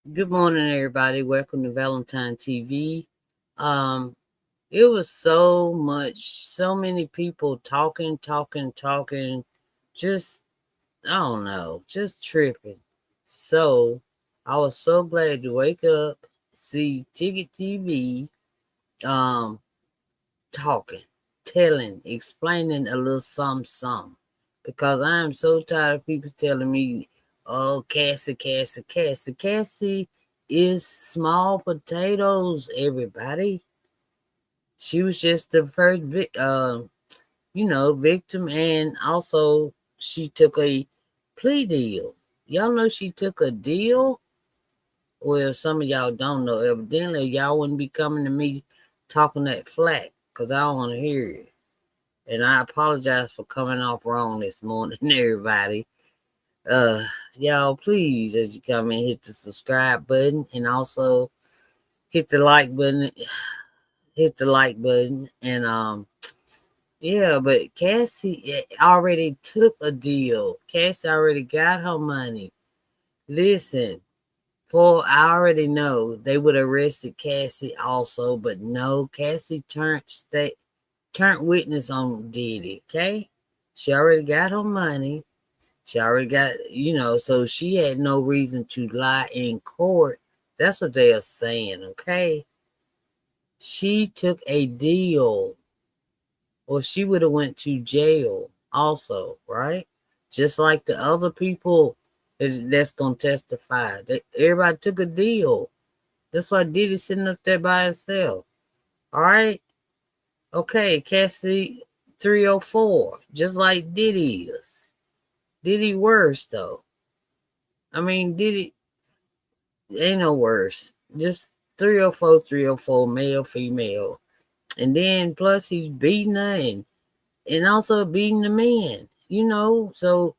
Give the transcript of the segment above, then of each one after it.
Good morning, everybody. Welcome to Valentine TV. Um, it was so many people talking, just I don't know, just tripping. So I was so glad to wake up, see Tickettv, um, talking, telling, explaining a little something, because I am so tired of people telling me, "Oh, Cassie is small potatoes." Everybody, she was just the first victim, and also she took a plea deal. Y'all know she took a deal. Well, some of y'all don't know. Evidently, y'all wouldn't be coming to me talking that flack, because I don't want to hear it. And I apologize for coming off wrong this morning, everybody. Uh, y'all, please, as you come in, hit the subscribe button and also hit the like button. Hit the like button, and yeah. But Cassie already took a deal. Cassie already got her money. Listen, for I already know they would have arrested Cassie also, but no, Cassie turned witness on Diddy. Okay, she already got her money. She already got, so she had no reason to lie in court. That's what they are saying, okay? She took a deal, or she would have went to jail also, right? Just like the other people that's gonna testify. Everybody took a deal. That's why Diddy's sitting up there by himself. All right? Okay, Cassie 304, just like Diddy is. Diddy worse though. I mean, Diddy ain't no worse. Just 304, male, female. And then plus he's beating her and also beating the man, So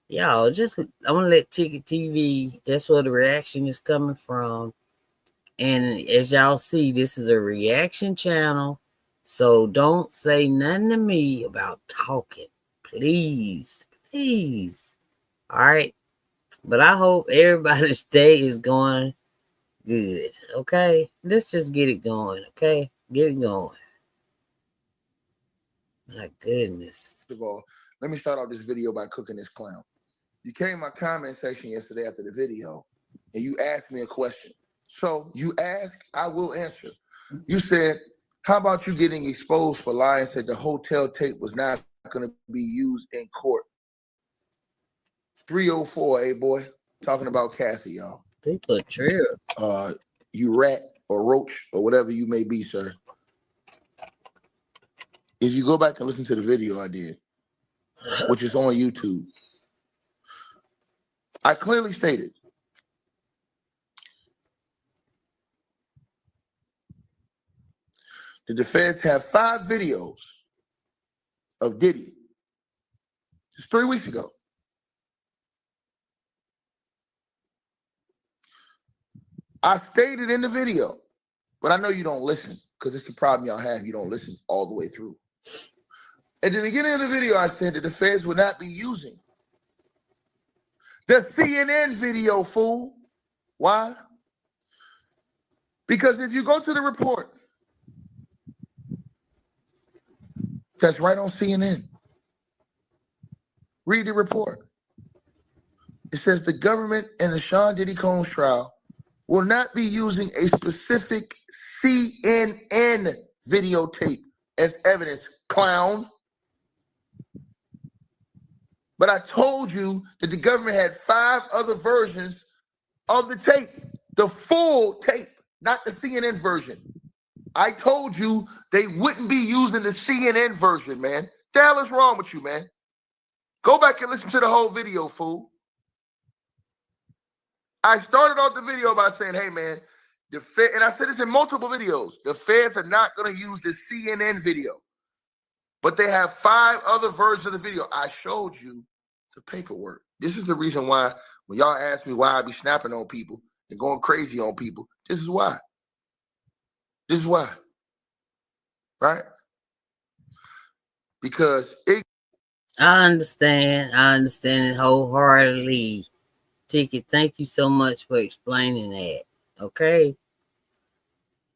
y'all just I'm gonna let Tickettv, that's where the reaction is coming from. And as y'all see, this is a reaction channel. So don't say nothing to me about talking. Please. Please. All right. But I hope everybody's day is going good. Okay, let's just get it going. Okay, get it going. My goodness. First of all, let me start off this video by cooking this clown. You came in my comment section yesterday after the video, and you asked me a question. So you ask, I will answer. You said, how about you getting exposed for lying, said the hotel tape was not going to be used in court? 304, boy, talking about Cassie, y'all. People are true. You rat or roach or whatever you may be, sir. If you go back and listen to the video I did, which is on YouTube, I clearly stated that the feds have 5 videos of Diddy just 3 weeks ago. I stated in the video, but I know you don't listen because it's the problem y'all have. You don't listen all the way through. At the beginning of the video, I said that the feds would not be using the CNN video, fool. Why? Because if you go to the report, that's right on CNN. Read the report. It says the government in the Sean Diddy Combs trial will not be using a specific CNN videotape as evidence, clown. But I told you that the government had 5 other versions of the tape, the full tape, not the CNN version. I told you they wouldn't be using the CNN version, man. The hell is wrong with you, man? Go back and listen to the whole video, fool. I started off the video by saying, hey, man, and I said this in multiple videos, the feds are not going to use the CNN video, but they have 5 other versions of the video. I showed you the paperwork. This is the reason why when y'all ask me why I be snapping on people and going crazy on people, this is why. This is why. Right? Because I understand it wholeheartedly. Ticket, thank you so much for explaining that. Okay.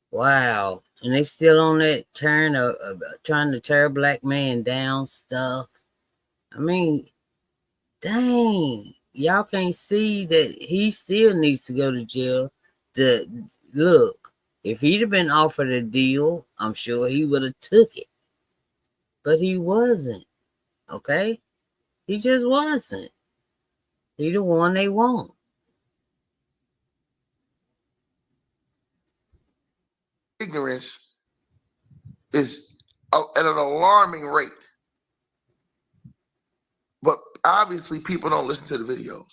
Wow. And they still on that turn of trying to tear a black man down stuff. I mean, dang. Y'all can't see that he still needs to go to jail. Look, if he'd have been offered a deal, I'm sure he would have took it. But he wasn't. Okay? He just wasn't. He the one they want. Ignorance is at an alarming rate. But obviously, people don't listen to the videos.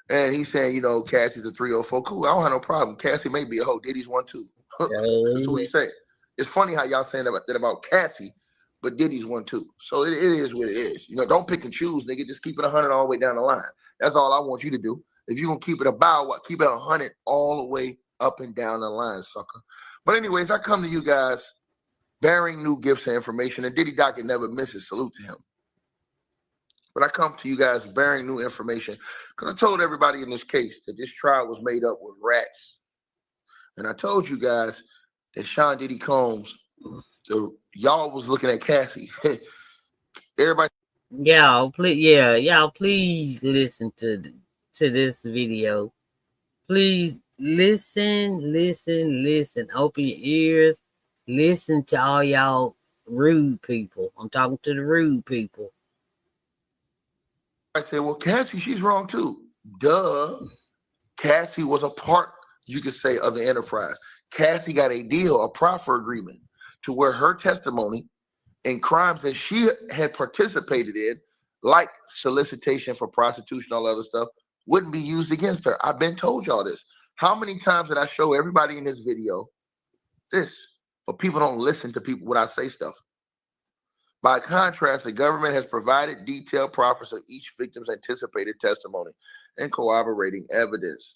And he's saying, you know, Cassie's a 304. Cool, I don't have no problem. Cassie may be a hoe. Diddy's one too. That's what he's saying. It's funny how y'all saying that about Cassie, but Diddy's one too. So it is what it is. You know, don't pick and choose, nigga. Just keep it 100 all the way down the line. That's all I want you to do. If you're going to keep it about what, keep it 100 all the way up and down the line, sucker. But anyways, I come to you guys bearing new gifts and information, and Diddy Docket never misses. Salute to him. But I come to you guys bearing new information because I told everybody in this case that this trial was made up with rats. And I told you guys that Sean Diddy Combs, y'all was looking at Cassie. Everybody. Y'all, please listen to this video. Please listen. Open your ears. Listen to all y'all rude people. I'm talking to the rude people. I said, well, Cassie, she's wrong too. Duh. Cassie was a part, you could say, of the enterprise. Cassie got a deal, a proffer agreement, to where her testimony in crimes that she had participated in, like solicitation for prostitution, all other stuff, wouldn't be used against her. I've been told y'all this. How many times did I show everybody in this video this? But people don't listen to people when I say stuff. By contrast, the government has provided detailed proffers of each victim's anticipated testimony and corroborating evidence.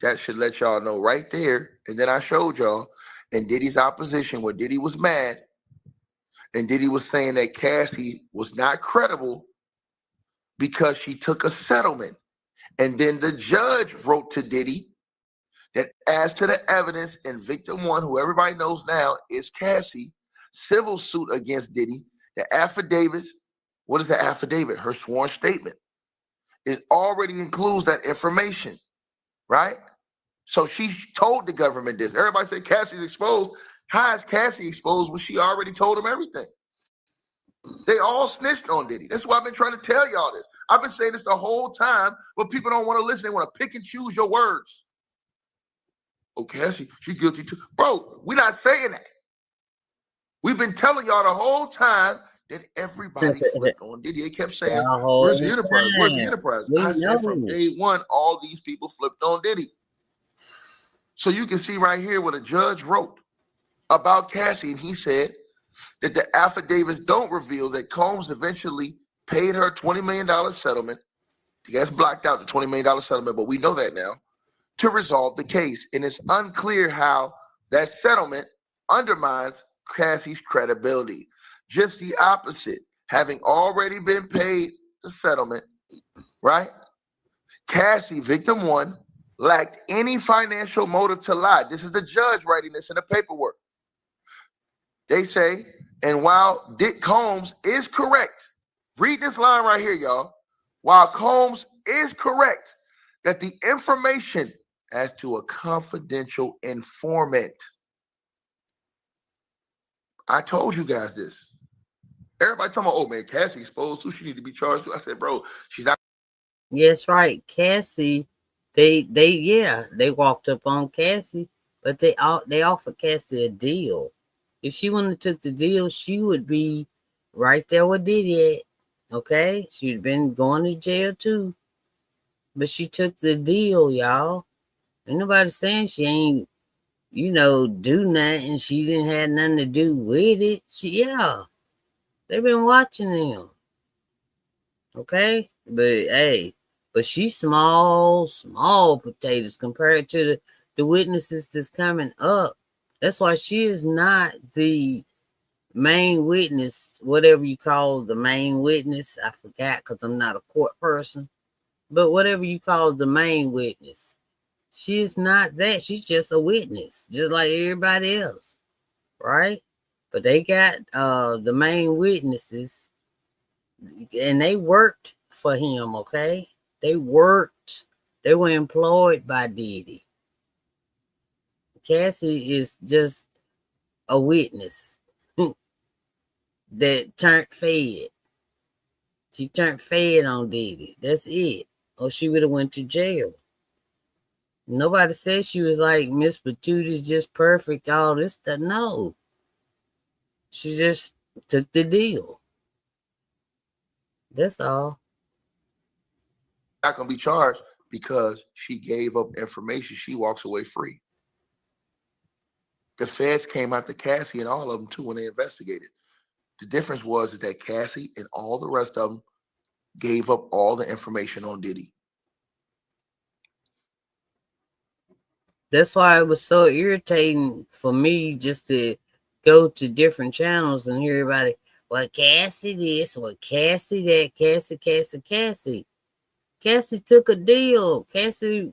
That should let y'all know right there. And then I showed y'all in Diddy's opposition where Diddy was mad and Diddy was saying that Cassie was not credible because she took a settlement. And then the judge wrote to Diddy that as to the evidence in victim one, who everybody knows now is Cassie, civil suit against Diddy, the affidavits, what is the affidavit? Her sworn statement. It already includes that information, right? So she told the government this. Everybody said Cassie's exposed. How is Cassie exposed when she already told them everything? They all snitched on Diddy. That's why I've been trying to tell y'all this. I've been saying this the whole time, but people don't want to listen. They want to pick and choose your words. Oh, Cassie, she's guilty too. Bro, we're not saying that. We've been telling y'all the whole time that everybody flipped on Diddy. They kept saying, where's the enterprise? Where's the enterprise? I said from day one, all these people flipped on Diddy. So you can see right here what a judge wrote about Cassie, and he said that the affidavits don't reveal that Combs eventually paid her $20 million settlement. He has blocked out the $20 million settlement, but we know that now, to resolve the case. And it's unclear how that settlement undermines Cassie's credibility. Just the opposite. Having already been paid the settlement, right? Cassie, victim one, lacked any financial motive to lie. This is the judge writing this in the paperwork. They say, and while Dick Combs is correct, read this line right here, y'all. While Combs is correct that the information as to a confidential informant, I told you guys this. Everybody talking about, oh man, Cassie exposed too. She need to be charged too. I said, bro, she's not. Yes, right. Cassie, they walked up on Cassie, but they offered Cassie a deal. If she wouldn't have took the deal, she would be right there with Diddy at. Okay? She'd been going to jail too. But she took the deal, y'all. Ain't nobody saying she ain't, do nothing. She didn't have nothing to do with it. They've been watching them. Okay? But she's small potatoes compared to the witnesses that's coming up. That's why she is not the main witness, whatever you call the main witness. I forgot because I'm not a court person. But whatever you call the main witness, she is not that. She's just a witness, just like everybody else, right? But they got the main witnesses, and they worked for him. Okay, they worked. They were employed by Diddy. Cassie is just a witness that turned fed. She turned fed on Diddy. That's it. Or she would have went to jail. Nobody said she was like Miss Patooties, just perfect, all this stuff. No. She just took the deal. That's all. Not gonna be charged because she gave up information. She walks away free. The feds came after Cassie and all of them too when they investigated. The difference was that Cassie and all the rest of them gave up all the information on Diddy. That's why it was so irritating for me just to go to different channels and hear everybody, well, Cassie this, well, Cassie that, Cassie. Cassie took a deal. Cassie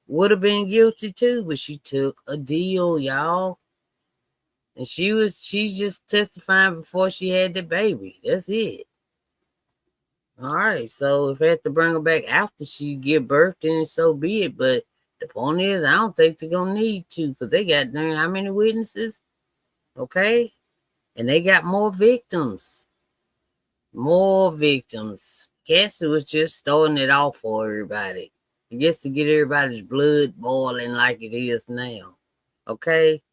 would have been guilty too, but she took a deal, y'all. And she just testifying before she had the baby. That's it. All right. So if I have to bring her back after she give birth, then so be it. But the point is, I don't think they're gonna need to, because they got how many witnesses? Okay. And they got more victims. More victims. Cassie was just starting it off for everybody. Just to get everybody's blood boiling like it is now. Okay?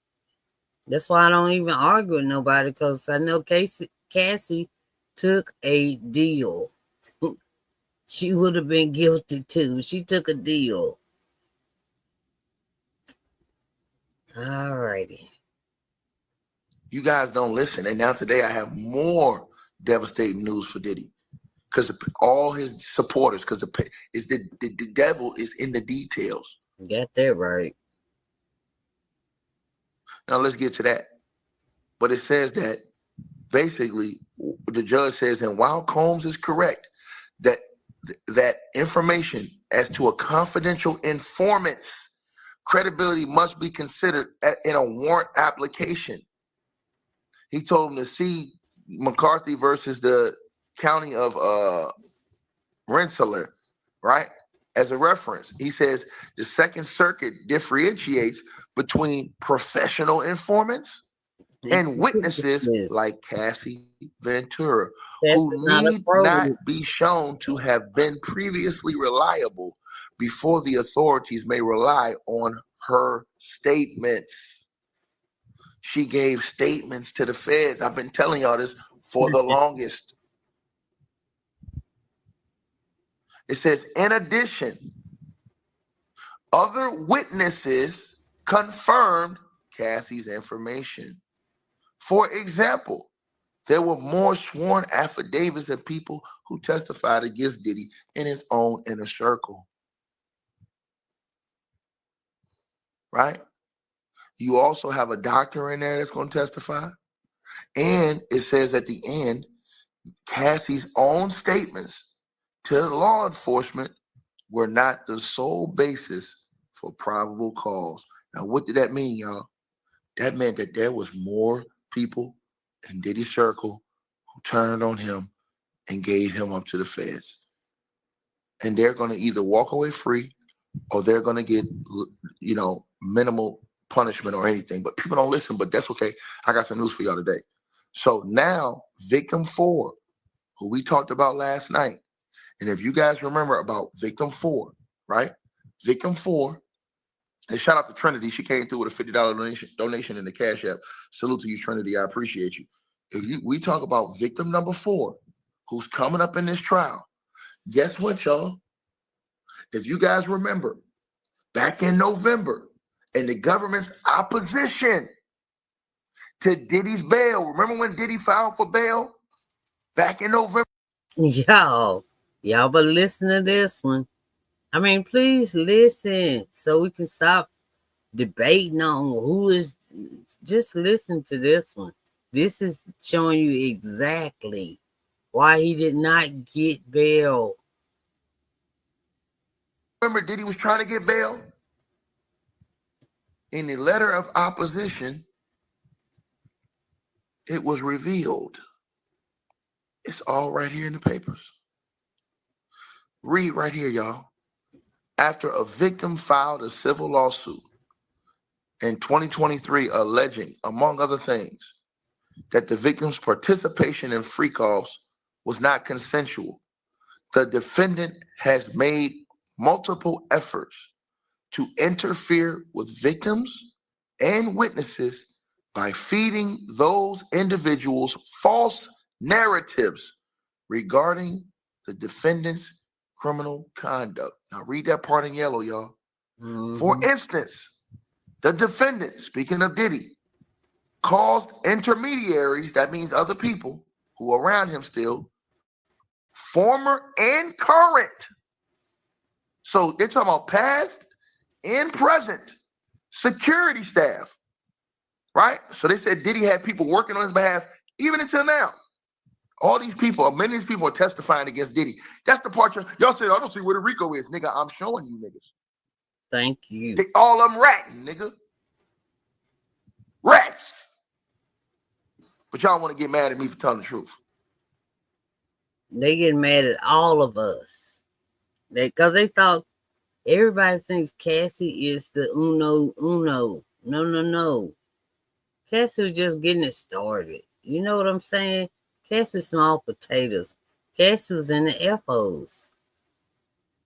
That's why I don't even argue with nobody, because I know Cassie took a deal. She would have been guilty too. She took a deal. All righty. You guys don't listen. And now today I have more devastating news for Diddy. Because all his supporters, because the devil is in the details. Got that right. Now let's get to that. But it says that basically the judge says, and while Combs is correct, that information as to a confidential informant's credibility must be considered in a warrant application. He told him to see McCarthy versus the county of Rensselaer, right? As a reference. He says the Second Circuit differentiates between professional informants and witnesses like Cassie Ventura, who need not be shown to have been previously reliable before the authorities may rely on her statements. She gave statements to the feds. I've been telling y'all this for the longest. It says, in addition, other witnesses confirmed Cassie's information. For example, there were more sworn affidavits of people who testified against Diddy in his own inner circle. Right? You also have a doctor in there that's going to testify. And it says at the end, Cassie's own statements to law enforcement were not the sole basis for probable cause. Now, what did that mean, y'all? That meant that there was more people in Diddy's circle who turned on him and gave him up to the feds. And they're going to either walk away free or they're going to get, minimal punishment or anything. But people don't listen, but that's okay. I got some news for y'all today. So now, victim 4, who we talked about last night, and if you guys remember about victim 4, right? Victim 4, and shout out to Trinity. She came through with a $50 donation in the Cash App. Salute to you, Trinity. I appreciate you. We talk about victim number 4, who's coming up in this trial. Guess what, y'all? If you guys remember, back in November, in the government's opposition to Diddy's bail, remember when Diddy filed for bail back in November? Y'all better listen to this one. I mean, please listen so we can stop debating on who is. Just listen to this one. This is showing you exactly why he did not get bail. remember Diddy was trying to get bail? In the letter of opposition, it was revealed. It's all right here in the papers. Read right here, y'all. After a victim filed a civil lawsuit in 2023 alleging, among other things, that the victim's participation in freak-offs was not consensual, the defendant has made multiple efforts to interfere with victims and witnesses by feeding those individuals false narratives regarding the defendant's criminal conduct. Now read that part in yellow, y'all. For instance, the defendant, speaking of Diddy, caused intermediaries, that means other people who are around him still, former and current. So they're talking about past and present security staff, right? So they said Diddy had people working on his behalf even until now. All these people, many of these people are testifying against Diddy. That's the part y'all say, I don't see where the RICO is. Nigga, I'm showing you niggas. Thank you. They all of them ratting, nigga. Rats. But y'all want to get mad at me for telling the truth. They get mad at all of us. Because they thought everybody thinks Cassie is the uno. No. Cassie was just getting it started. You know what I'm saying? Cassie small potatoes. Cassie was in the FOs.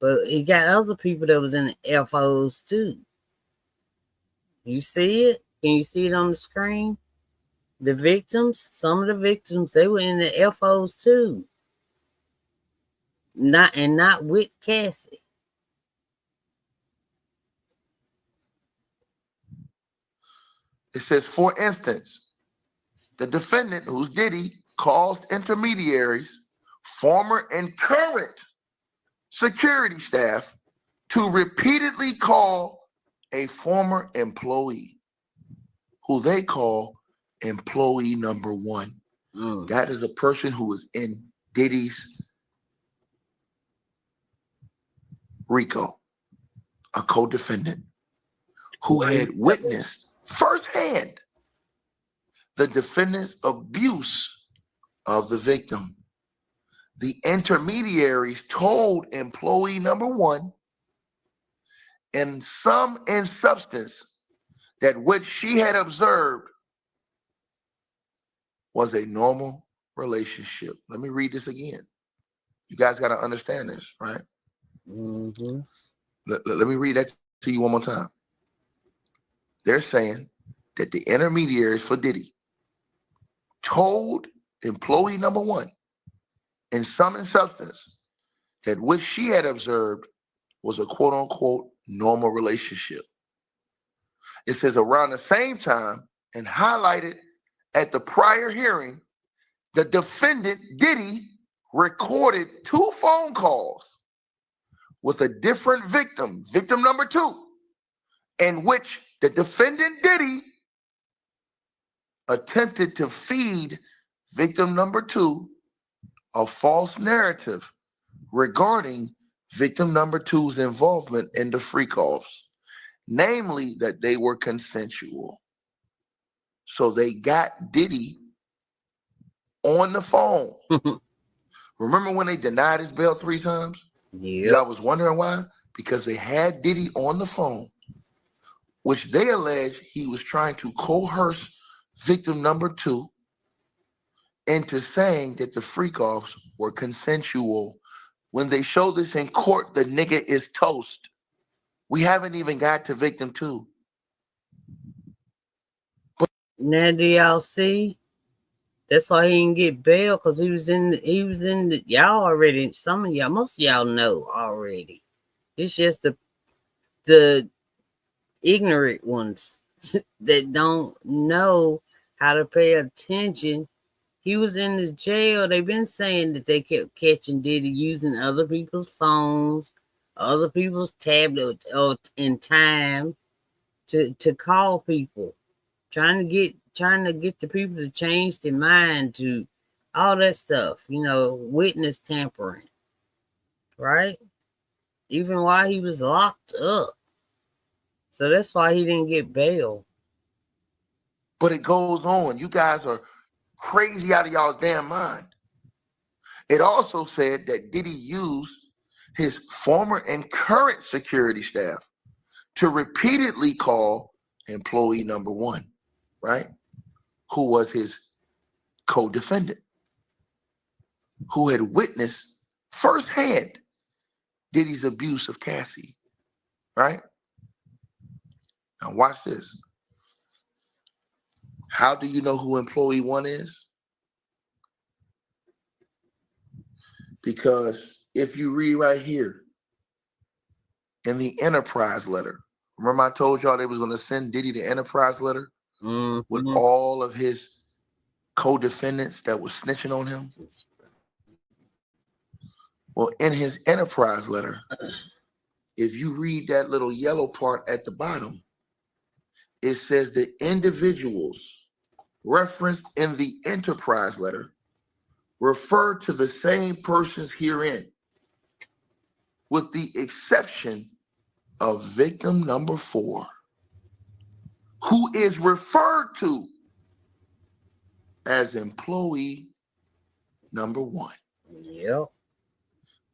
But he got other people that was in the FOs too. You see it? Can you see it on the screen? The victims, some of the victims, they were in the FOs too. Not with Cassie. It says, for instance, the defendant, who's Diddy, caused intermediaries, former and current security staff, to repeatedly call a former employee, who they call employee number one. That is a person who is in Diddy's RICO, a co-defendant, who had witnessed firsthand the defendant's abuse of the victim. The intermediaries told employee number one, in sum and substance, that what she had observed was a normal relationship. Let me read this again. You guys got to understand this, right? Let me read that to you one more time. They're saying that the intermediaries for Diddy told employee number one, in sum and substance, that what she had observed was a quote unquote normal relationship. It says around the same time, and highlighted at the prior hearing, the defendant Diddy recorded 2 phone calls with a different victim, victim number 2, in which the defendant Diddy attempted to feed victim number 2 a false narrative regarding victim number 2's involvement in the freak-offs, namely that they were consensual. So they got Diddy on the phone. Remember when they denied his bail 3 times? Yeah. Y'all was wondering why? Because they had Diddy on the phone, which they allege he was trying to coerce victim number 2 into saying that the freak-offs were consensual. When they show this in court, the nigga is toast. We haven't even got to victim 2. Now do y'all see? That's why he didn't get bail, because he was in the y'all already, some of y'all, most of y'all know already. It's just the ignorant ones that don't know how to pay attention. He was in the jail. They've been saying that they kept catching Diddy using other people's phones, other people's tablets, in time to call people, trying to get the people to change their mind, to all that stuff, witness tampering, right? even while he was locked up. So that's why he didn't get bail. But it goes on. You guys are crazy out of y'all's damn mind. It also said that Diddy used his former and current security staff to repeatedly call employee number one, right? Who was his co-defendant, who had witnessed firsthand Diddy's abuse of Cassie, right? Now watch this. How do you know who employee one is? Because if you read right here in the enterprise letter, remember I told y'all they was going to send Diddy the enterprise letter with all of his co-defendants that was snitching on him? Well, in his enterprise letter, if you read that little yellow part at the bottom, it says the individuals referenced in the enterprise letter refer to the same persons herein, with the exception of victim number 4, who is referred to as employee number 1. Yep.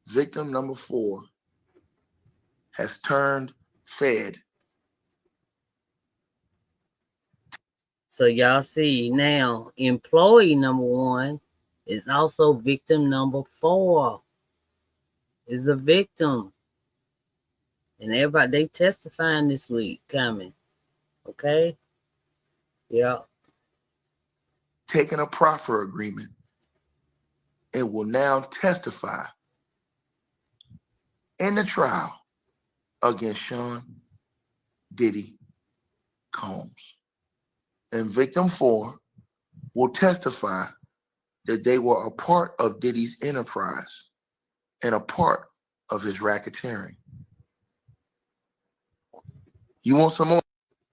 Victim number 4 has turned fed. So y'all see now, employee number 1 is also victim number 4. Is a victim. And everybody, they testifying this week coming. Okay? Yep. Taking a proffer agreement and will now testify in the trial against Sean Diddy Combs. And victim 4 will testify that they were a part of Diddy's enterprise and a part of his racketeering. You want some more?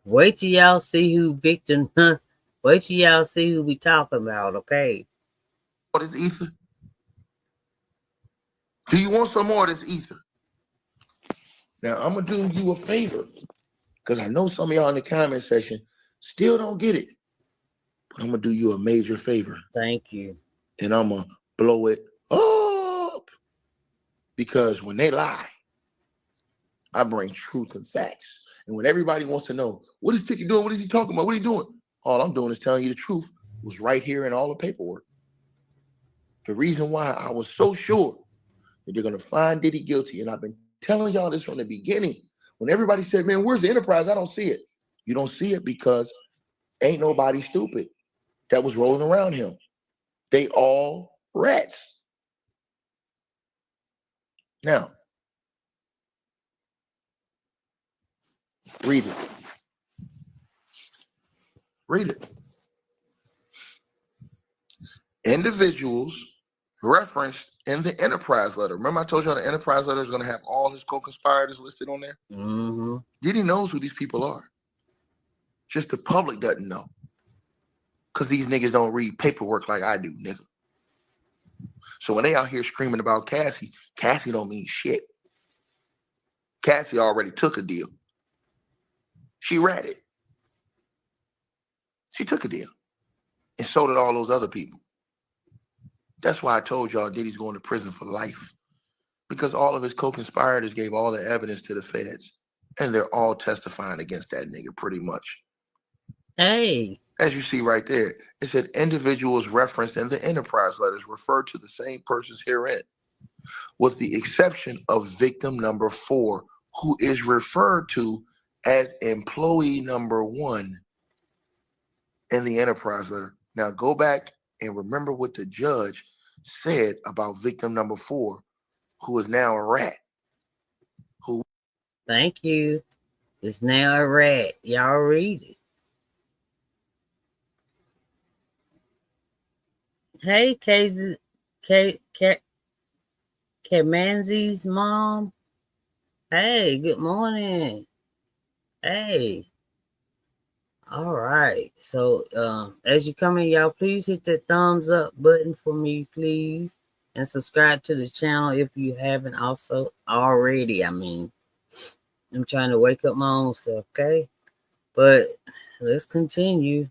Wait till y'all see who victim. Wait till y'all see who we talking about, okay? What is ether? Do you want some more of this ether? Now, I'm going to do you a favor, because I know some of y'all in the comment section still don't get it. But I'm going to do you a major favor. Thank you. And I'm going to blow it up. Because when they lie, I bring truth and facts. And when everybody wants to know, what is Tickettv doing? What is he talking about? What are you doing? All I'm doing is telling you the truth. It was right here in all the paperwork. The reason why I was so sure that they're going to find Diddy guilty, and I've been telling y'all this from the beginning, when everybody said, man, where's the enterprise? I don't see it. You don't see it because ain't nobody stupid that was rolling around him. They all rats. Now, read it. Read it. Individuals referenced in the enterprise letter. Remember I told you the enterprise letter is going to have all his co-conspirators listed on there? Mm-hmm. Diddy knows who these people are. Just the public doesn't know. Because these niggas don't read paperwork like I do, nigga. So when they out here screaming about Cassie, Cassie don't mean shit. Cassie already took a deal. She read it. She took a deal. And so did all those other people. That's why I told y'all Diddy's going to prison for life. Because all of his co-conspirators gave all the evidence to the feds. And they're all testifying against that nigga pretty much. Hey. As you see right there, it said individuals referenced in the enterprise letters refer to the same persons herein, with the exception of victim number 4, who is referred to as employee number 1 in the enterprise letter. Now go back and remember what the judge said about victim number 4, who is now a rat. Who? Thank you. It's now a rat. Y'all read it. Hey, Kamanzi's mom. Hey, good morning. Hey. All right. So as you come in, y'all, please hit that thumbs up button for me, please. And subscribe to the channel if you haven't also already. I mean, I'm trying to wake up my own self, okay? But let's continue.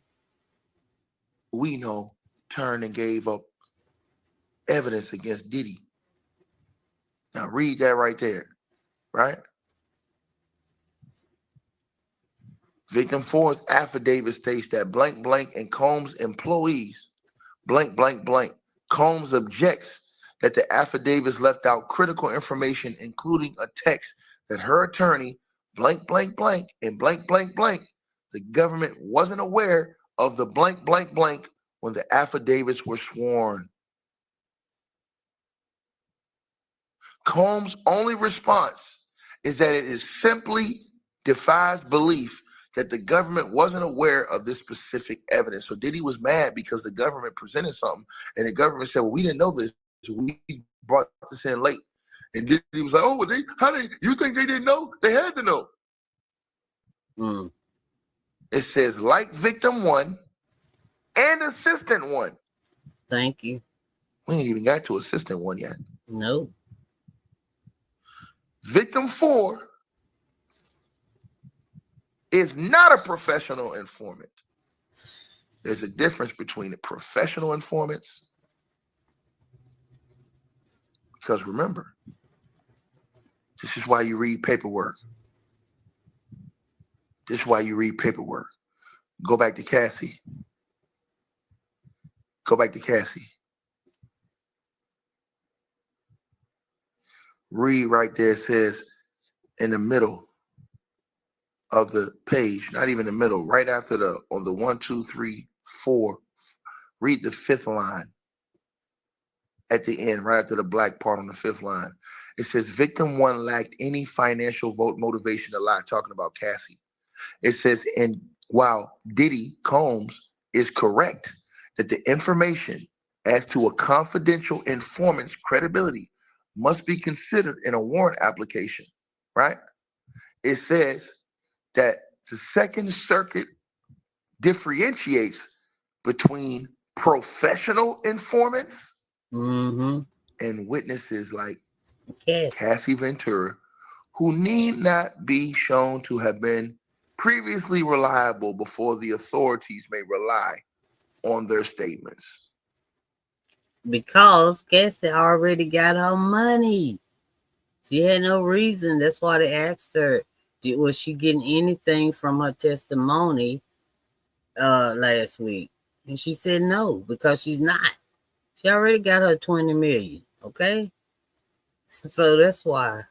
We know turned and gave up evidence against Diddy. Now read that right there, right? Victim 4's affidavit states that blank blank and Combs employees blank blank blank. Combs objects that the affidavits left out critical information, including a text that her attorney blank blank blank and blank blank blank. The government wasn't aware of the blank blank blank when the affidavits were sworn. Combs' only response is that it is simply defies belief that the government wasn't aware of this specific evidence. So Diddy was mad because the government presented something and the government said, well, we didn't know this. We brought this in late. And Diddy was like, oh, well, you think they didn't know? They had to know. Mm. It says, like victim 1 and assistant 1. Thank you. We ain't even got to assistant 1 yet. No. Victim 4 is not a professional informant. There's a difference between the professional informants, because remember, this is why you read paperwork. This is why you read paperwork. Go back to Cassie. Go back to Cassie. Read right there. It says in the middle of the page, not even the middle, right after on the 1, 2, 3, 4, read the 5th line at the end, right after the black part on the 5th line. It says victim 1 lacked any financial motivation to lie, talking about Cassie. It says, and while Diddy Combs is correct that the information as to a confidential informant's credibility must be considered in a warrant application, right? It says that the Second Circuit differentiates between professional informants and witnesses like Cassie Ventura, who need not be shown to have been previously reliable before the authorities may rely on their statements. Because Cassie already got her money. She had no reason. That's why they asked her, was she getting anything from her testimony last week? And she said no, because she's not. She already got her 20 million, okay? So that's why.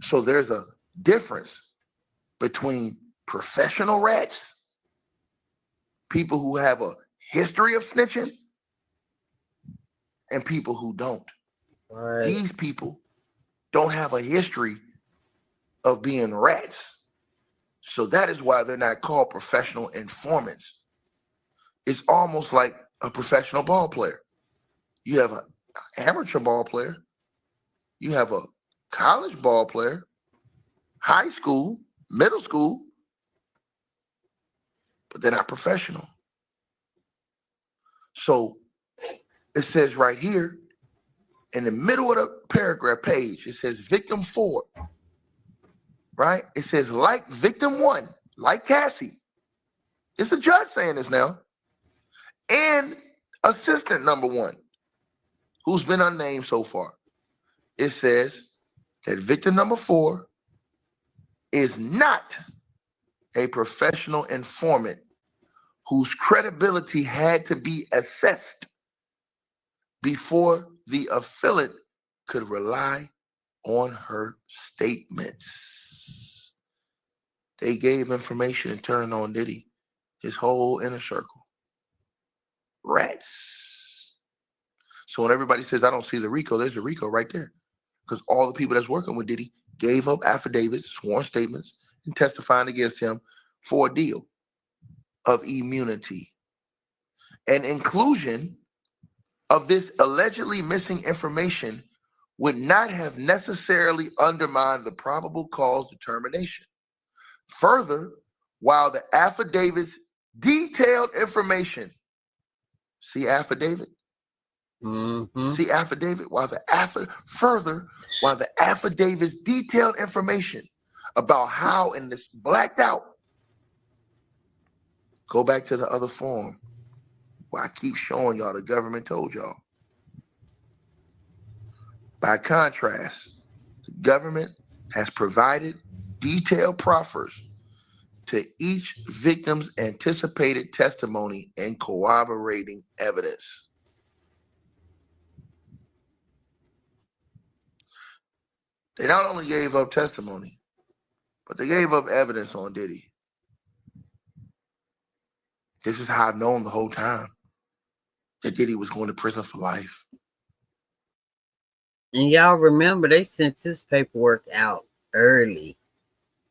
So there's a difference between professional rats, people who have a history of snitching, and people who don't. Right. These people don't have a history of being rats. So that is why they're not called professional informants. It's almost like a professional ball player. You have an amateur ball player. You have a college ball player, high school, middle school, but they're not professional. So it says right here in the middle of the paragraph page, it says victim 4, right? It says like victim 1, like Cassie. It's the judge saying this now. And assistant number 1, who's been unnamed so far. It says that victim number 4 is not a professional informant whose credibility had to be assessed before the affiliate could rely on her statements. They gave information and turned on Diddy, his whole inner circle. Rats. So when everybody says, I don't see the RICO, there's a RICO right there. Because all the people that's working with Diddy gave up affidavits, sworn statements, and testifying against him for a deal of immunity. And inclusion of this allegedly missing information would not have necessarily undermined the probable cause determination. Further, while the affidavits Detailed information. See affidavit? Mm-hmm. See affidavit? While the affidavit's detailed information about how, and it's blacked out. Go back to the other form where I keep showing y'all the government told y'all. By contrast, the government has provided detailed proffers to each victim's anticipated testimony and corroborating evidence. They not only gave up testimony, but they gave up evidence on Diddy. This is how I've known the whole time that Diddy was going to prison for life. And y'all remember they sent this paperwork out early,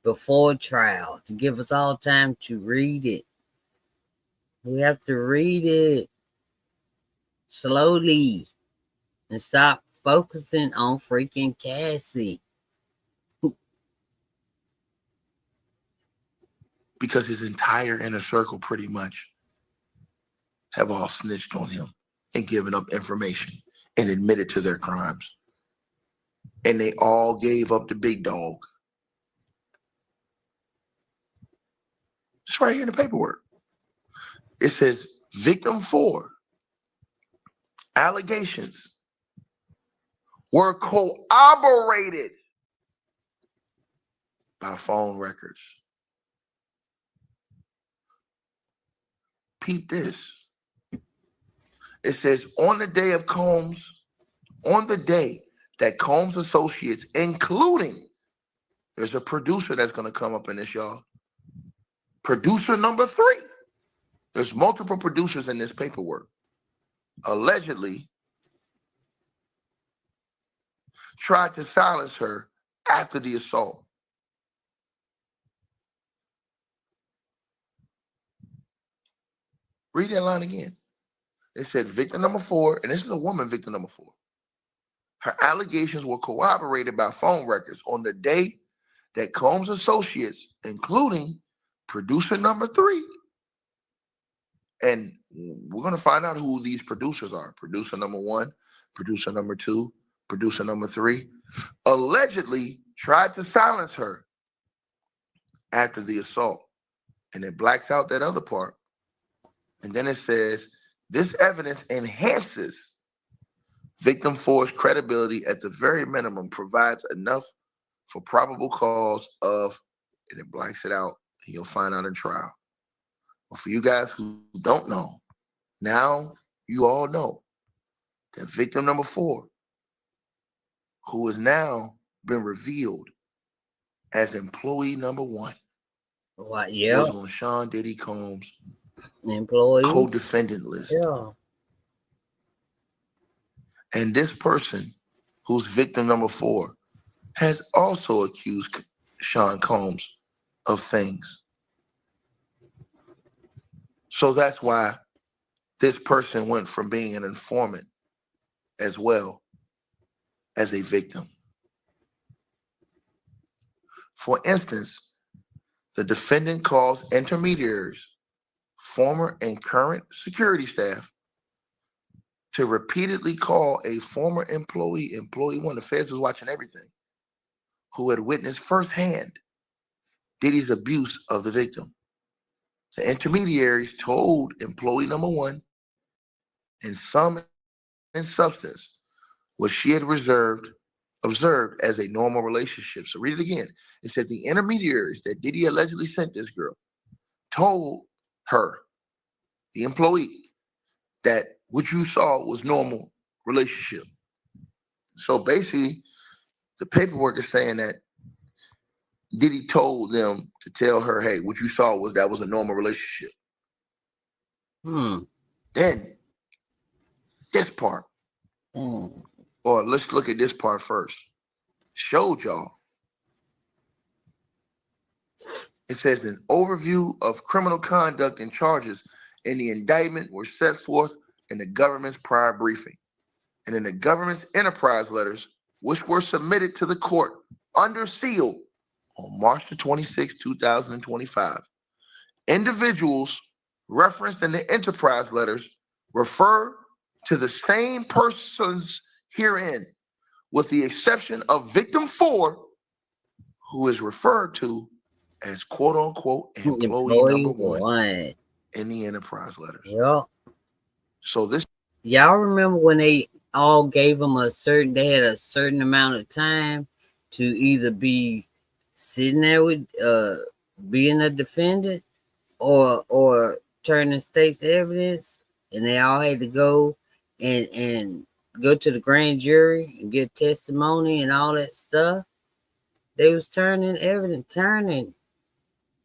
before trial, to give us all time to read it. We have to read it slowly and stop focusing on freaking Cassie. Because his entire inner circle pretty much have all snitched on him and given up information and admitted to their crimes. And they all gave up the big dog. It's right here in the paperwork. It says, victim 4, allegations were corroborated by phone records. Peep this. It says, on the day that Combs Associates, including, there's a producer that's going to come up in this, y'all. Producer number 3. There's multiple producers in this paperwork. Allegedly tried to silence her after the assault. Read that line again. It said victim number 4, and this is a woman, victim number 4. Her allegations were corroborated by phone records on the day that Combs Associates, including producer number 3, and we're going to find out who these producers are. Producer number 1, producer number 2, producer number 3, allegedly tried to silence her after the assault. And it blacks out that other part. And then it says, this evidence enhances victim 4's credibility, at the very minimum, provides enough for probable cause of, and it blacks it out, and you'll find out in trial. But for you guys who don't know, now you all know that victim number 4, who has now been revealed as employee number 1, What? Yeah. was on Sean Diddy Combs' Employee. co-defendant list. Yeah. And this person, who's victim number 4, has also accused Sean Combs of things. So that's why this person went from being an informant as well as a victim. For instance, the defendant calls intermediaries, former and current security staff, to repeatedly call a former employee 1, the feds was watching everything, who had witnessed firsthand Diddy's abuse of the victim. The intermediaries told employee number 1, in sum and substance, what she had observed as a normal relationship. So read it again. It said the intermediaries that Diddy allegedly sent this girl told her, the employee, that what you saw was normal relationship. So basically, the paperwork is saying that Diddy told them to tell her, hey, what you saw was a normal relationship. Then this part, or let's look at this part first. Showed y'all. It says an overview of criminal conduct and charges in the indictment were set forth in the government's prior briefing and in the government's enterprise letters, which were submitted to the court under seal on March the 26th, 2025. Individuals referenced in the enterprise letters refer to the same persons herein, with the exception of victim 4, who is referred to as quote unquote employee number 1 in the enterprise letters. Yep. So this, y'all remember when they all gave them they had a certain amount of time to either be sitting there with being a defendant or turning state's evidence, and they all had to go and go to the grand jury and get testimony and all that stuff. They was turning evidence,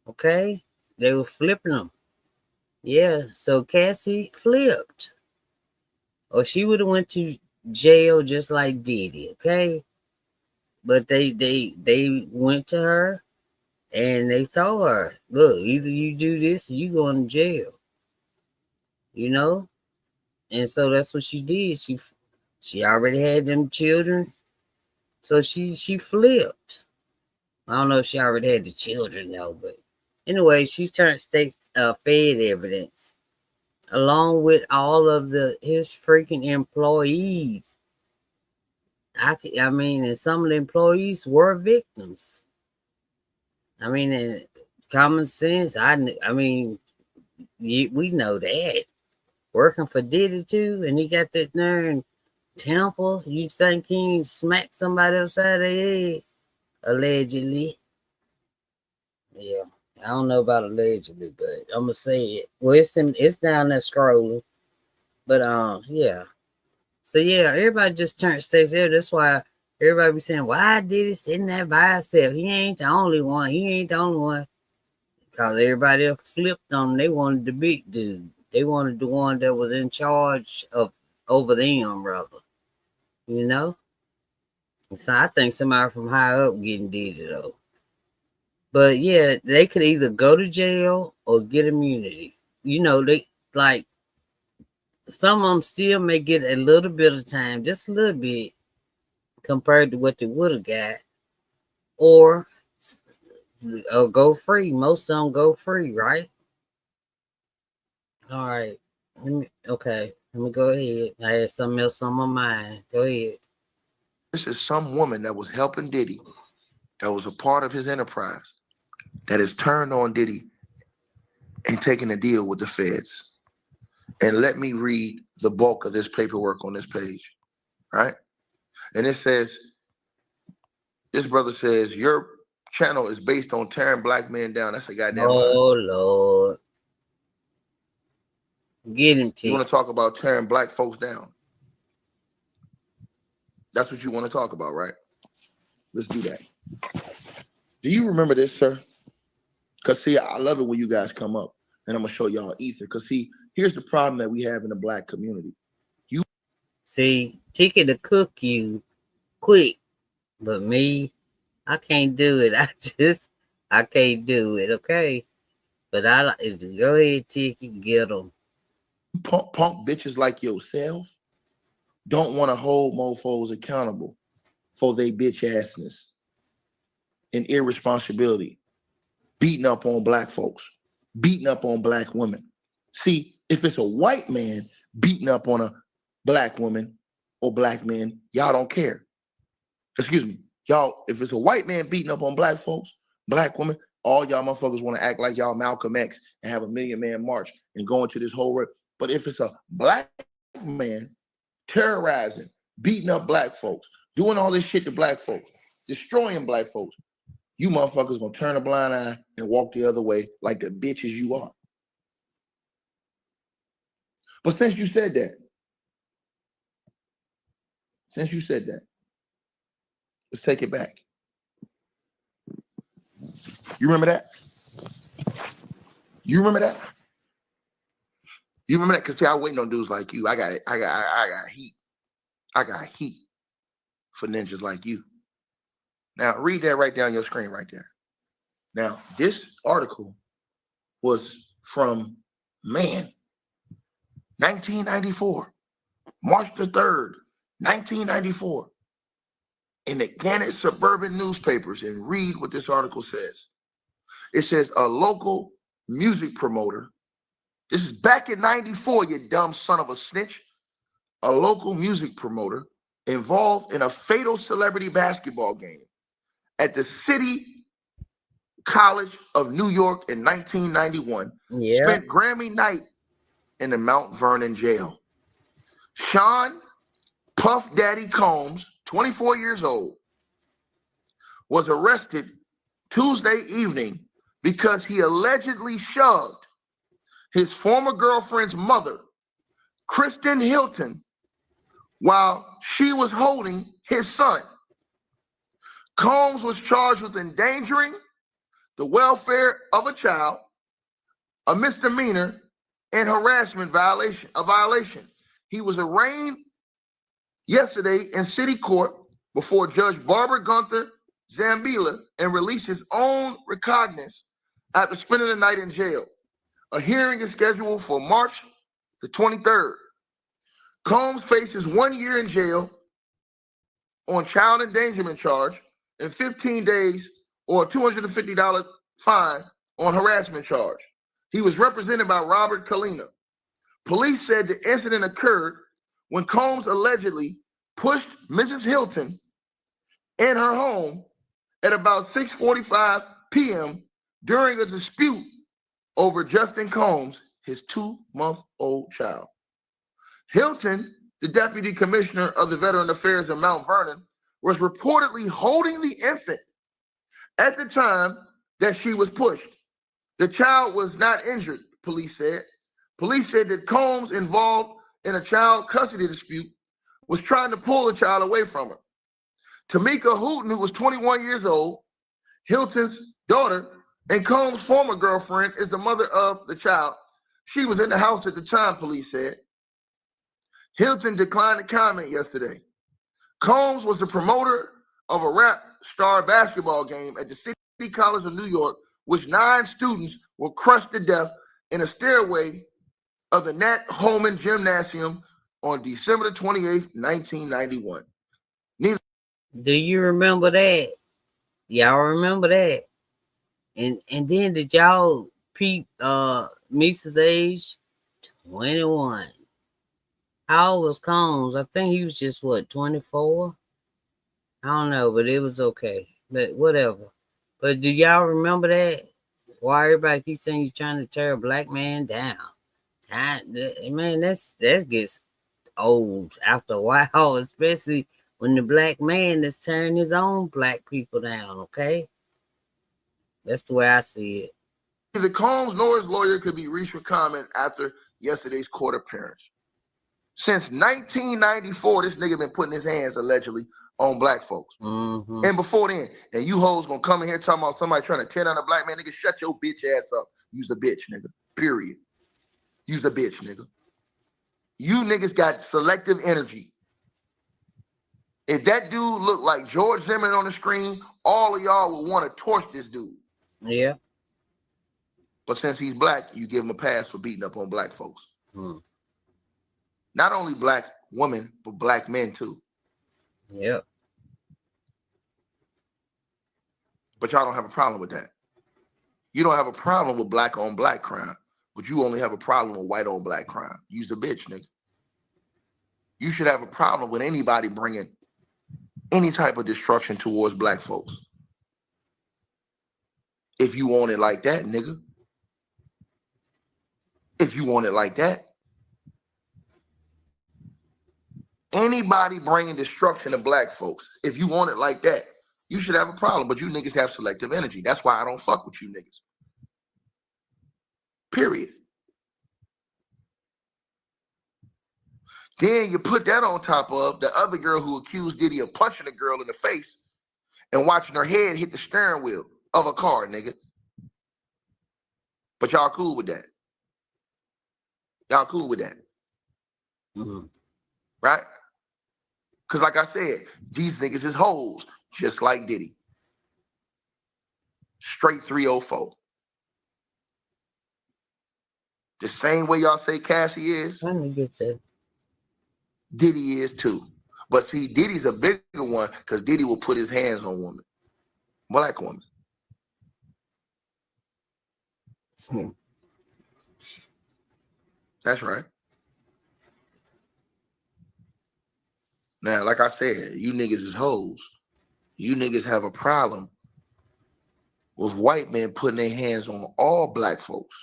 okay? They were flipping them. Yeah, so Cassie flipped. Or she would have went to jail just like Diddy, okay? But they went to her and they told her, look, either you do this or you going to jail. You know? And so that's what she did. She already had them children. So she flipped. I don't know if she already had the children though, but anyway, she turned state's fed evidence along with all of his freaking employees. I mean, and some of the employees were victims. I mean, in common sense, I mean, we know that. Working for Diddy too, and he got that nerve temple. You think he smacked somebody upside the head? Allegedly. Yeah. I don't know about allegedly, but I'm gonna say it. Well, it's down there scrolling. But yeah. So yeah, everybody just stays there. That's why everybody be saying, why did he sitting there by himself? He ain't the only one. Because everybody else flipped on him. They wanted the big dude. They wanted the one that was in charge of over them, rather. You know? So I think somebody from high up getting Diddy though. But yeah, they could either go to jail or get immunity. You know, they like some of them still may get a little bit of time, just a little bit, compared to what they would have got, or go free. Most of them go free, right? All right. Let me go ahead. I had something else on my mind. Go ahead. this is some woman that was helping Diddy, that was a part of his enterprise, that has turned on Diddy and taken a deal with the feds. And let me read the bulk of this paperwork on this page, right? And it says, this brother says, your channel is based on tearing black men down. That's a goddamn lie. Oh, Lord. Get him, You want to talk about tearing black folks down? That's what you want to talk about, right? Let's do that. Do you remember this, sir? Because, see, I love it when you guys come up, and I'm going to show y'all ether. Because, see, here's the problem that we have in the black community. See, Tickettv cook you quick, but me, I can't do it. I can't do it, okay? But go ahead, Tickettv, get them. Punk bitches like yourself don't want to hold mofos accountable for their bitch assness and irresponsibility, beating up on black folks, beating up on black women. See, if it's a white man beating up on a black woman or black men, y'all don't care. Excuse me. Y'all, if it's a white man beating up on black folks, black women, all y'all motherfuckers want to act like y'all Malcolm X and have a 1,000,000-man march and go into this whole road. But if it's a black man terrorizing, beating up black folks, doing all this shit to black folks, destroying black folks, you motherfuckers gonna turn a blind eye and walk the other way like the bitches you are. But since you said that, let's take it back. You remember that? You remember that? You remember that? Because see, I waiting on dudes like you. I got heat. I got heat for ninjas like you. Now, read that right down your screen right there. Now, this article was from, 1994, March the 3rd, 1994, in the Gannett suburban newspapers, and read what this article says. It says a local music promoter This is back in 94, you dumb son of a snitch. A local music promoter involved in a fatal celebrity basketball game at the City College of New York in 1991 spent Grammy night in the Mount Vernon jail. Sean Puff Daddy Combs, 24 years old, was arrested Tuesday evening because he allegedly shoved his former girlfriend's mother, Kristen Hilton, while she was holding his son. Combs was charged with endangering the welfare of a child, a misdemeanor, and harassment violation. He was arraigned yesterday in city court before Judge Barbara Gunther Zambila and released his own recognizance after spending the night in jail. A hearing is scheduled for March the 23rd. Combs faces 1 year in jail on child endangerment charge and 15 days or a $250 fine on harassment charge. He was represented by Robert Kalina. Police said the incident occurred when Combs allegedly pushed Mrs. Hilton in her home at about 6:45 p.m. during a dispute over Justin Combs, his 2-month-old child. Hilton, the deputy commissioner of the Veteran Affairs in Mount Vernon, was reportedly holding the infant at the time that she was pushed. The child was not injured, police said. Police said that Combs, involved in a child custody dispute, was trying to pull the child away from her. Tamika Hooten, who was 21 years old, Hilton's daughter, and Combs' former girlfriend, is the mother of the child. She was in the house at the time, police said. Hilton declined to comment yesterday. Combs was the promoter of a rap star basketball game at the City College of New York, which 9 students were crushed to death in a stairway of the Nat Holman Gymnasium on December 28, 1991. Do you remember that? Y'all remember that? And then did y'all peep Misa's age? 21. How old was Combs? I think he was just 24? I don't know, but it was okay. But whatever. But do y'all remember that? Why everybody keeps saying you're trying to tear a black man down? Man, that gets old after a while, especially when the black man is tearing his own black people down, okay? That's the way I see it. Neither Combs nor his lawyer could be reached for comment after yesterday's court appearance. Since 1994, this nigga been putting his hands allegedly on black folks. Mm-hmm. And before then, and you hoes gonna come in here talking about somebody trying to tear down a black man, nigga, shut your bitch ass up. You's a bitch, nigga. Period. You's a bitch, nigga. You niggas got selective energy. If that dude looked like George Zimmerman on the screen, all of y'all would want to torch this dude. Yeah. But since he's black, you give him a pass for beating up on black folks. Not only black women, but black men too. Yep. But y'all don't have a problem with that. You don't have a problem with black on black crime, but you only have a problem with white on black crime. You's a bitch, nigga. You should have a problem with anybody bringing any type of destruction towards black folks. If you want it like that, nigga. If you want it like that. Anybody bringing destruction to black folks, if you want it like that, you should have a problem. But you niggas have selective energy. That's why I don't fuck with you niggas. Period. Then you put that on top of the other girl who accused Diddy of punching a girl in the face and watching her head hit the steering wheel of a car, nigga. But y'all cool with that. Y'all cool with that. Right? Because like I said, these niggas is hoes, just like Diddy. Straight 304. The same way y'all say Cassie is, Let me get that. Diddy is too. But see, Diddy's a bigger one because Diddy will put his hands on women. Black women. That's right. Now, like I said, you niggas is hoes. You niggas have a problem with white men putting their hands on all black folks.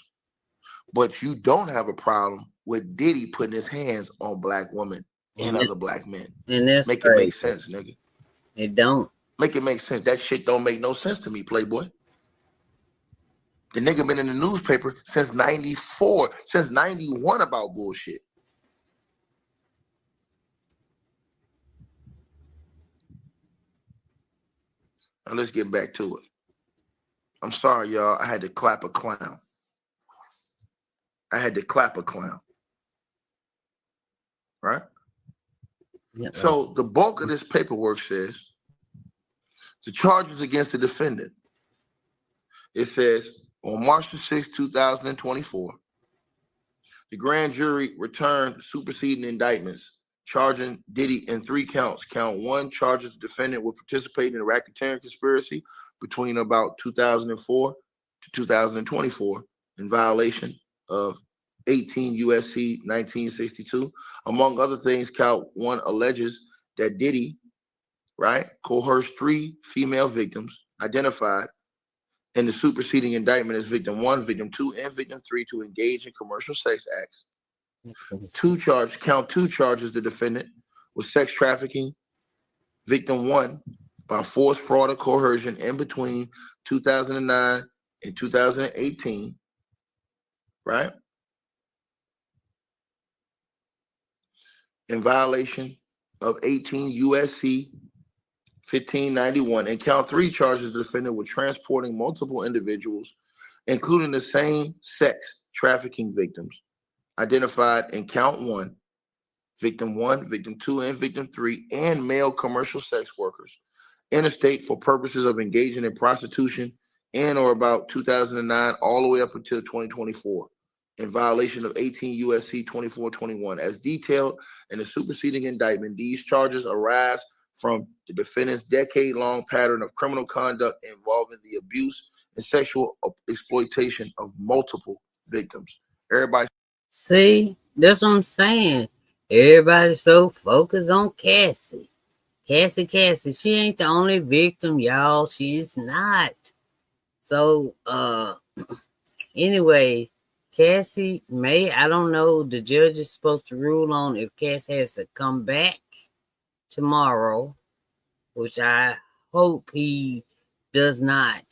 But you don't have a problem with Diddy putting his hands on black women and other black men. And that's make crazy. It make sense, nigga. It don't. Make it make sense. That shit don't make no sense to me, Playboy. The nigga been in the newspaper since 94, since 91 about bullshit. Now let's get back to it. I'm sorry, y'all. I had to clap a clown. Right? Yep. So the bulk of this paperwork says the charges against the defendant. It says on March the 6th, 2024, the grand jury returned superseding indictments charging Diddy in 3 counts. Count 1 charges the defendant with participating in a racketeering conspiracy between about 2004 to 2024 in violation of 18 USC 1962. Among other things, count 1 alleges that Diddy, right, coerced 3 female victims identified in the superseding indictment as victim 1, victim 2, and victim 3 to engage in commercial sex acts. Count 2 charges the defendant with sex trafficking victim 1 by force, fraud, or coercion in between 2009 and 2018, right? In violation of 18 USC 1591, and count 3 charges the defendant with transporting multiple individuals, including the same sex trafficking victims identified in count 1, victim 1, victim 2, and victim 3, and male commercial sex workers interstate for purposes of engaging in prostitution in or about 2009 all the way up until 2024 in violation of 18 USC 2421. As detailed in the superseding indictment, these charges arise from the defendant's decade-long pattern of criminal conduct involving the abuse and sexual exploitation of multiple victims. Everybody See, that's what I'm saying. Everybody's so focused on Cassie. Cassie. She ain't the only victim, y'all. She's not. So, anyway, Cassie I don't know. The judge is supposed to rule on if Cassie has to come back tomorrow, which I hope he does not,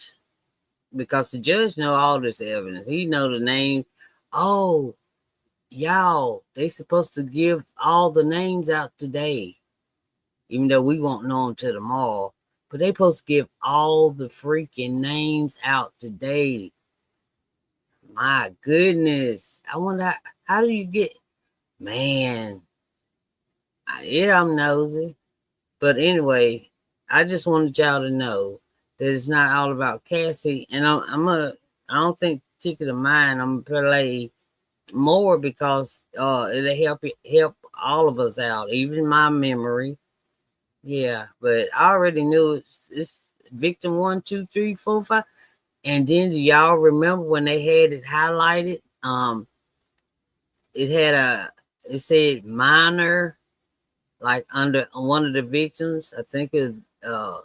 because the judge know all this evidence. He know the name. Oh, y'all, they supposed to give all the names out today, even though we won't know until tomorrow. But they supposed to give all the freaking names out today. My goodness. I wonder how do you get, man. Yeah, I'm nosy. But anyway, I just wanted y'all to know that it's not all about Cassie. And I don't think Ticket of Mine, I'm gonna play more because it'll help all of us out, even my memory. Yeah, but I already knew it's victim 1, 2, 3, 4, 5. And then do y'all remember when they had it highlighted? It said minor, like under one of the victims. I think it dang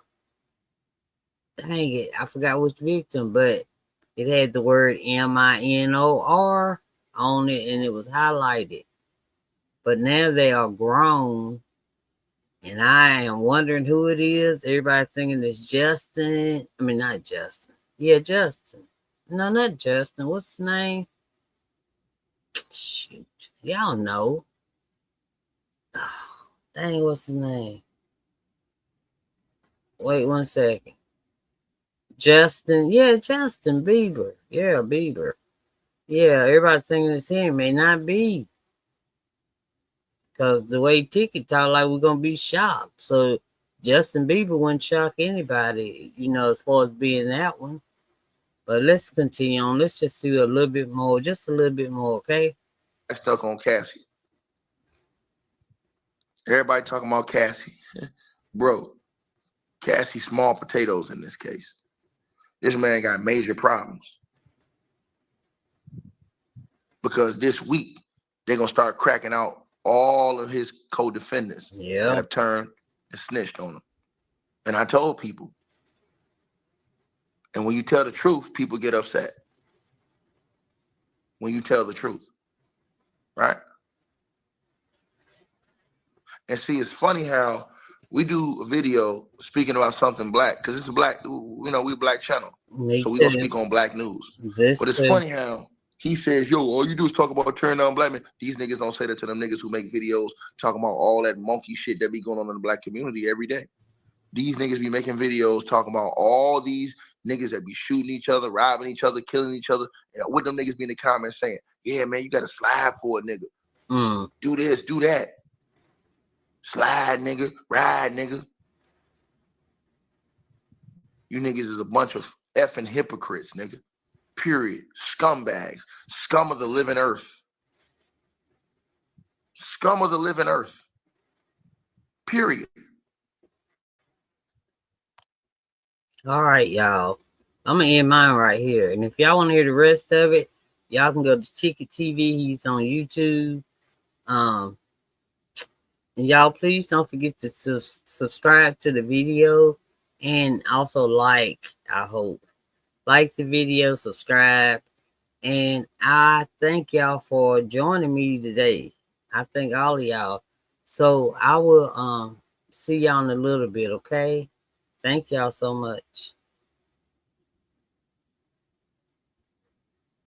it, I forgot which victim, but it had the word MINOR on it and it was highlighted. But now they are grown, and I am wondering who it is. Everybody's thinking it's Justin. I mean, not Justin. Yeah, Justin. No, not Justin. What's his name? Shoot. Y'all know. Oh, dang, what's his name? Wait 1 second. Justin. Yeah, Justin Bieber. Yeah, Bieber. Yeah, everybody thinking it's him. May not be. Because the way Ticket talk, like we're going to be shocked. So Justin Bieber wouldn't shock anybody, as far as being that one. But let's continue on. Let's just see a little bit more, just a little bit more, okay? I stuck on Cassie. Everybody talking about Cassie. Bro, Cassie small potatoes in this case. This man got major problems. Because this week, they're gonna start cracking out all of his co-defendants Yeah. that have turned and snitched on him. And I told people, and when you tell the truth, people get upset. When you tell the truth, right? And see, it's funny how we do a video speaking about something black, because it's a black, you know, we're a black channel. Me so we're too. gonna speak on black news. This But it's funny how he says, yo, all you do is talk about turn down black men. These niggas don't say that to them niggas who make videos talking about all that monkey shit that be going on in the black community every day. These niggas be making videos talking about all these niggas that be shooting each other, robbing each other, killing each other. And with them niggas be in the comments saying, yeah, man, you gotta slide for a nigga. Do this, do that. Slide, nigga. Ride, nigga. You niggas is a bunch of effing hypocrites, nigga. Period. Scumbags. Scum of the living earth. Scum of the living earth. Period. All right, y'all. I'm gonna end mine right here. And if y'all want to hear the rest of it, y'all can go to Tickettv. He's on YouTube. And y'all, please don't forget to subscribe to the video and also like. I hope like the video, subscribe, and I thank y'all for joining me today. I thank all of y'all. So I will see y'all in a little bit. Okay. Thank y'all so much.